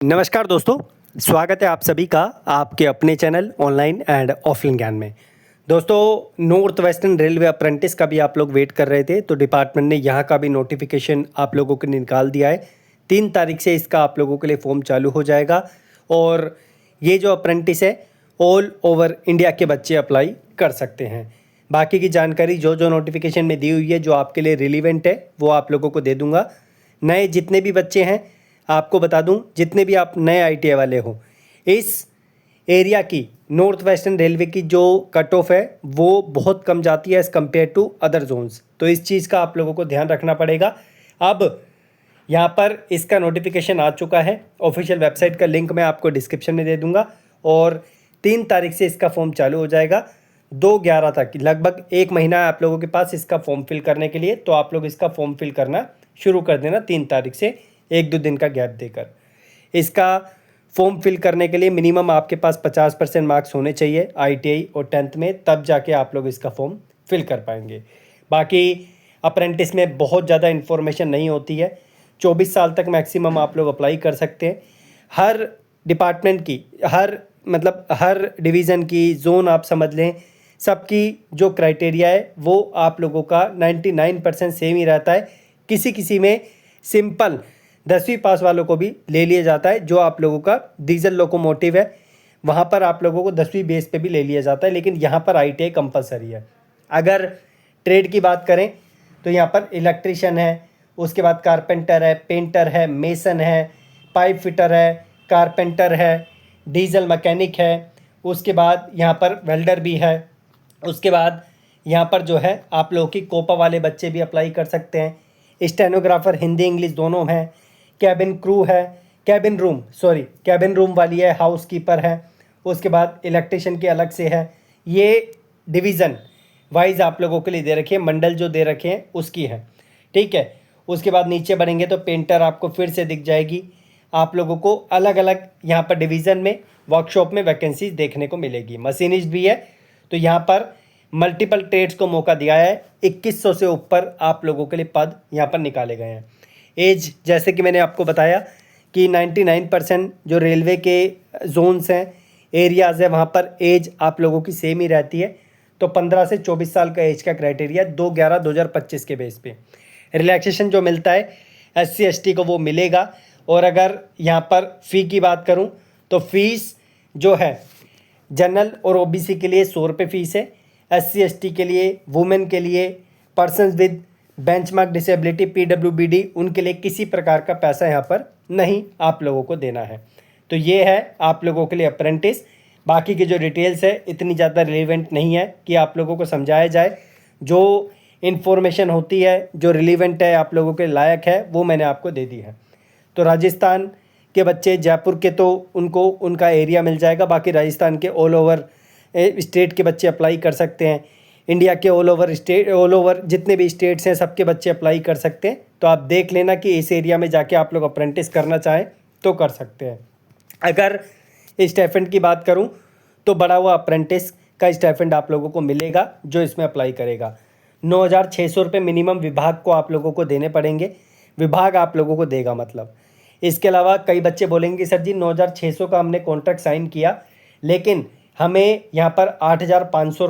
नमस्कार दोस्तों, स्वागत है आप सभी का आपके अपने चैनल ऑनलाइन एंड ऑफलाइन ज्ञान में। दोस्तों, नॉर्थ वेस्टर्न रेलवे अप्रेंटिस का भी आप लोग वेट कर रहे थे, तो डिपार्टमेंट ने यहाँ का भी नोटिफिकेशन आप लोगों के लिए निकाल दिया है। 3 तारीख से इसका आप लोगों के लिए फॉर्म चालू हो जाएगा और ये जो अप्रेंटिस है ऑल ओवर इंडिया के बच्चे अप्लाई कर सकते हैं। बाकी की जानकारी जो नोटिफिकेशन में दी हुई है, जो आपके लिए रिलीवेंट है, वो आप लोगों को दे दूँगा। नए जितने भी बच्चे हैं, आपको बता दूं, जितने भी आप नए आईटीआई वाले हो, इस एरिया की नॉर्थ वेस्टर्न रेलवे की जो कट ऑफ है वो बहुत कम जाती है as compare to other zones. तो इस चीज़ का आप लोगों को ध्यान रखना पड़ेगा। अब यहाँ पर इसका नोटिफिकेशन आ चुका है। ऑफिशियल वेबसाइट का लिंक मैं आपको डिस्क्रिप्शन में दे दूँगा और 3 तारीख से इसका फॉर्म चालू हो जाएगा। 2/11 तक लगभग 1 महीना है आप लोगों के पास इसका फॉर्म फिल करने के लिए। तो आप लोग इसका फॉर्म फिल करना शुरू कर देना 3 तारीख से, 1-2 दिन का गैप देकर। इसका फॉर्म फिल करने के लिए मिनिमम आपके पास 50% मार्क्स होने चाहिए आईटीआई और 10th में, तब जाके आप लोग इसका फॉर्म फिल कर पाएंगे। बाकी अप्रेंटिस में बहुत ज़्यादा इन्फॉर्मेशन नहीं होती है। 24 साल तक मैक्सिमम आप लोग अप्लाई कर सकते हैं। हर डिपार्टमेंट की हर डिवीज़न की जोन आप समझ लें, सबकी जो क्राइटेरिया है वो आप लोगों का 99% सेम ही रहता है। किसी में सिंपल 10वीं पास वालों को भी ले लिया जाता है। जो आप लोगों का डीजल लोकोमोटिव है वहाँ पर आप लोगों को 10वीं बेस पे भी ले लिया जाता है, लेकिन यहाँ पर आईटीआई कंपलसरी है। अगर ट्रेड की बात करें तो यहाँ पर इलेक्ट्रिशियन है, उसके बाद कारपेंटर है, पेंटर है, मेसन है, पाइप फिटर है, कारपेंटर है, डीजल मैकेनिक है, उसके बाद यहाँ पर वेल्डर भी है। उसके बाद यहाँ पर जो है आप लोगों की कोपा वाले बच्चे भी अप्लाई कर सकते हैं। स्टेनोग्राफर हिंदी इंग्लिश दोनों हैं। कैबिन क्रू है, कैबिन रूम वाली है, हाउस कीपर है। उसके बाद इलेक्ट्रिशियन की अलग से है। ये डिवीज़न वाइज आप लोगों के लिए दे रखे हैं, मंडल जो दे रखे हैं उसकी है, ठीक है। उसके बाद नीचे बढ़ेंगे तो पेंटर आपको फिर से दिख जाएगी। आप लोगों को अलग अलग यहाँ पर डिवीज़न में वर्कशॉप में वैकेंसीज देखने को मिलेगी। मशीनिस्ट भी है, तो यहाँ पर मल्टीपल ट्रेड्स को मौका दिया है। 2100 से ऊपर आप लोगों के लिए पद यहाँ पर निकाले गए हैं। एज जैसे कि मैंने आपको बताया कि 99% जो रेलवे के जोन्स हैं, एरियाज़ है, वहाँ पर एज आप लोगों की सेम ही रहती है। तो 15 से 24 साल का एज का क्राइटेरिया 2/11/2025 के बेस पे रिलैक्सेशन जो मिलता है SC ST को वो मिलेगा। और अगर यहाँ पर फ़ी की बात करूँ तो फीस जो है जनरल और OBC के लिए 100 रुपये फ़ीस है। SC ST के लिए, वुमेन के लिए, persons with benchmark disability PWBD उनके लिए किसी प्रकार का पैसा यहाँ पर नहीं आप लोगों को देना है। तो ये है आप लोगों के लिए अप्रेंटिस। बाकी की जो डिटेल्स है इतनी ज़्यादा रिलेवेंट नहीं है कि आप लोगों को समझाया जाए। जो इन्फॉर्मेशन होती है, जो रिलेवेंट है, आप लोगों के लायक है, वो मैंने आपको दे दी है। तो राजस्थान के बच्चे, जयपुर के तो उनको उनका एरिया मिल जाएगा। बाकी राजस्थान के ऑल ओवर स्टेट के बच्चे अप्लाई कर सकते हैं। इंडिया के ऑल ओवर जितने भी स्टेट्स हैं सबके बच्चे अप्लाई कर सकते हैं। तो आप देख लेना कि इस एरिया में जाके आप लोग अप्रेंटिस करना चाहें तो कर सकते हैं। अगर स्टाइपेंड की बात करूं तो बढ़ा हुआ अप्रेंटिस का स्टाइपेंड आप लोगों को मिलेगा जो इसमें अप्लाई करेगा। 9,600 रुपये मिनिमम विभाग को आप लोगों को देने पड़ेंगे। विभाग आप लोगों को देगा मतलब। इसके अलावा कई बच्चे बोलेंगे सर जी 9,600 का हमने कॉन्ट्रैक्ट साइन किया, लेकिन हमें यहाँ पर 8,100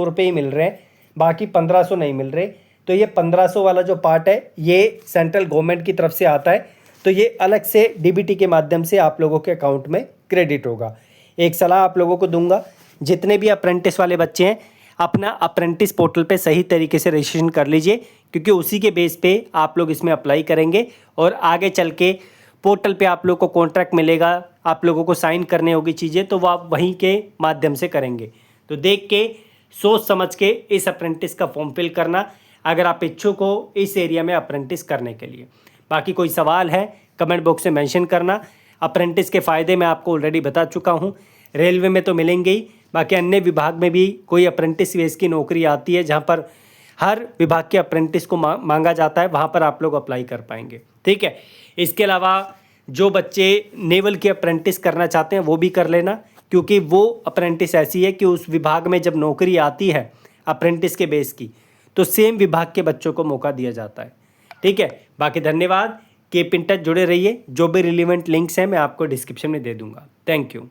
रुपये ही मिल रहे हैं, बाकी 1,500 नहीं मिल रहे। तो ये 1,500 वाला जो पार्ट है ये सेंट्रल गवर्नमेंट की तरफ से आता है, तो ये अलग से DBT के माध्यम से आप लोगों के अकाउंट में क्रेडिट होगा। एक सलाह आप लोगों को दूंगा, जितने भी अप्रेंटिस वाले बच्चे हैं अपना अप्रेंटिस पोर्टल पे सही तरीके से रजिस्ट्रेशन कर लीजिए, क्योंकि उसी के बेस पे आप लोग इसमें अप्लाई करेंगे और आगे चल के पोर्टल पे आप लोग को कॉन्ट्रैक्ट मिलेगा, आप लोगों को साइन करने होगी चीज़ें, तो वो आप वहीं के माध्यम से करेंगे। तो देख के सोच समझ के इस अप्रेंटिस का फॉर्म फिल करना, अगर आप इच्छुक हो इस एरिया में अप्रेंटिस करने के लिए। बाकी कोई सवाल है कमेंट बॉक्स में मेंशन करना। अप्रेंटिस के फ़ायदे मैं आपको ऑलरेडी बता चुका हूँ। रेलवे में तो मिलेंगे ही, बाकी अन्य विभाग में भी कोई अप्रेंटिस बेस की नौकरी आती है जहाँ पर हर विभाग के अप्रेंटिस को मांगा जाता है, वहाँ पर आप लोग अप्लाई कर पाएंगे, ठीक है। इसके अलावा जो बच्चे नेवल के अप्रेंटिस करना चाहते हैं वो भी कर लेना, क्योंकि वो अप्रेंटिस ऐसी है कि उस विभाग में जब नौकरी आती है अप्रेंटिस के बेस की, तो सेम विभाग के बच्चों को मौका दिया जाता है, ठीक है। बाकी धन्यवाद। कीप इन टच, जुड़े रहिए। जो भी रिलीवेंट लिंक्स हैं मैं आपको डिस्क्रिप्शन में दे दूंगा। Thank you.